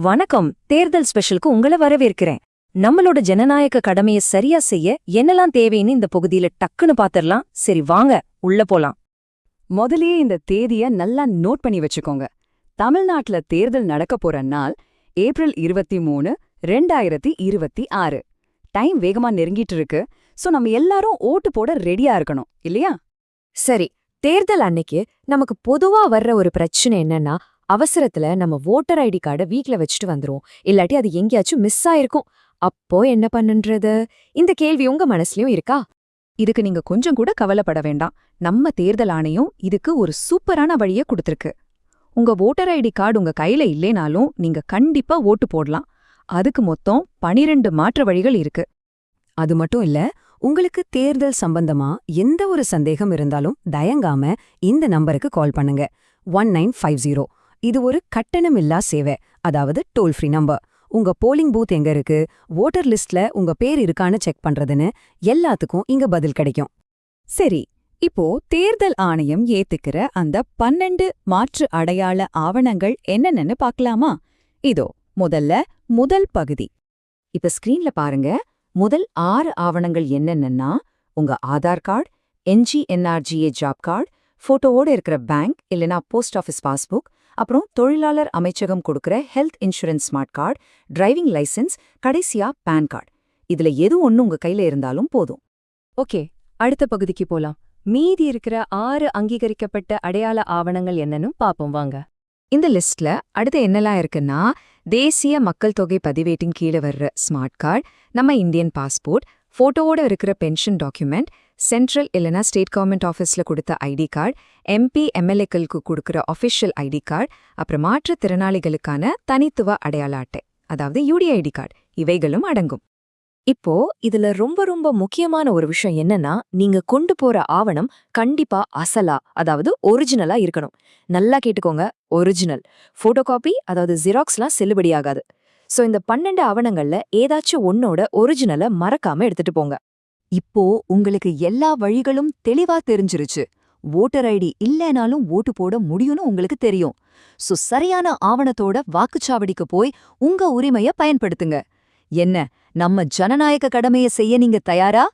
வணக்கம். தேர்தல் ஸ்பெஷலுக்கு உங்கள வரவேற்கிறேன். நம்மளோட ஜனநாயக கடமையை சரியா செய்ய என்னெல்லாம் தேவைன்னு இந்த பகுதியில டக்குன்னு பாத்திரலாம். சரி வாங்க, உள்ள போலாம். முதலியே இந்த தேதிய நல்லா நோட் பண்ணி வச்சுக்கோங்க. தமிழ்நாட்டுல தேர்தல் நடக்க போற நாள் ஏப்ரல் 23, 2026. டைம் வேகமா நெருங்கிட்டு இருக்கு. சோ நம்ம எல்லாரும் ஓட்டு போட ரெடியா இருக்கணும் இல்லையா? சரி, தேர்தல் அன்னைக்கு நமக்கு பொதுவா வர்ற ஒரு பிரச்சனை என்னன்னா, அவசரத்துல நம்ம வோட்டர் ஐடி கார்டை வீட்ல வச்சுட்டு வந்துருவோம். இல்லாட்டி அது எங்கேயாச்சும் மிஸ் ஆயிருக்கும். அப்போ என்ன பண்ணுன்றது? இந்த கேள்வி உங்க மனசுலயும் இருக்கா? இதுக்கு நீங்க கொஞ்சம் கூட கவலைப்பட வேண்டாம். நம்ம தேர்தல் ஆணையம் இதுக்கு ஒரு சூப்பரான வழியை கொடுத்திருக்கு. உங்க வோட்டர் ஐடி கார்டு உங்க கையில இல்லைனாலும் நீங்க கண்டிப்பா ஓட்டு போடலாம். அதுக்கு மொத்தம் 12 மாற்று வழிகள் இருக்கு. அது மட்டும் இல்ல, உங்களுக்கு தேர்தல் சம்பந்தமா எந்த ஒரு சந்தேகம் இருந்தாலும் தயங்காம இந்த நம்பருக்கு கால் பண்ணுங்க. 1950. இது ஒரு கட்டணமில்லா சேவை, அதாவது டோல் ஃப்ரீ நம்பர். உங்க போலிங் பூத் எங்க இருக்கு, வோட்டர் லிஸ்ட்ல உங்க பேர் இருக்கான்னு செக் பண்றதுன்னு எல்லாத்துக்கும் இங்க பதில் கிடைக்கும். சரி, இப்போ தேர்தல் ஆணையம் ஏத்துக்கிற அந்த 12 மாற்று அடையாள ஆவணங்கள் என்னென்னு பார்க்கலாமா? இதோ முதல் பகுதி. இப்ப ஸ்கிரீன்ல பாருங்க. முதல் 6 ஆவணங்கள் என்னென்னா, உங்க Aadhaar card, NGNRGA job card, போட்டோவோட இருக்கிற பேங்க் இல்லைனா போஸ்ட் ஆஃபீஸ் பாஸ்புக், அப்புறம் தொழிலாளர் அமைச்சகம் கொடுக்கிற health insurance smart card, driving licence, கடைசியா பான் கார்டு. இதுல எது ஒண்ணு உங்க கையில இருந்தாலும் போதும். ஓகே, அடுத்த பகுதிக்கு போலாம். மீதி இருக்கிற 6 அங்கீகரிக்கப்பட்ட அடையாள ஆவணங்கள் என்னன்னு பாப்போம் வாங்க. இந்த லிஸ்ட்ல அடுத்து என்னெல்லாம் இருக்குன்னா, தேசிய மக்கள் தொகை பதிவேட்டின் கீழே வர்ற ஸ்மார்ட் கார்டு, நம்ம இந்தியன் பாஸ்போர்ட், போட்டோவோட இருக்கிற பென்ஷன் டாக்குமெண்ட், சென்ட்ரல் இல்லைனா ஸ்டேட் கவர்மெண்ட் ஆஃபீஸ்ல கொடுத்த ஐடி கார்டு, MP MLAக்களுக்கு கொடுக்குற ஆஃபிஷியல் ஐடி கார்டு, அப்புறம் மாற்றுத்திறனாளிகளுக்கான தனித்துவ அடையாள அட்டை, அதாவது UDID கார்டு, இவைகளும் அடங்கும். இப்போ இதுல ரொம்ப முக்கியமான ஒரு விஷயம் என்னன்னா, நீங்க கொண்டு போற ஆவணம் கண்டிப்பா அசலா, அதாவது ஒரிஜினலா இருக்கணும். நல்லா கேட்டுக்கோங்க, ஒரிஜினல். போட்டோ காப்பி, அதாவது ஜெராக்ஸ்லாம் செல்லுபடியாகாது. சோ இந்த 12 ஆவணங்கள்ல ஏதாச்சும் ஒன்னோட ஒரிஜினலை மறக்காம எடுத்துட்டு போங்க. இப்போ உங்களுக்கு எல்லா வழிகளும் தெளிவா தெரிஞ்சிருச்சு. வோட்டர் ஐடி இல்லைனாலும் ஓட்டு போட முடியும்னு உங்களுக்கு தெரியும். சோ சரியான ஆவணத்தோட வாக்குச்சாவடிக்கு போய் உங்க உரிமைய பயன்படுத்துங்க. என்ன, நம்ம ஜனநாயக கடமையை செய்ய நீங்க தயாரா?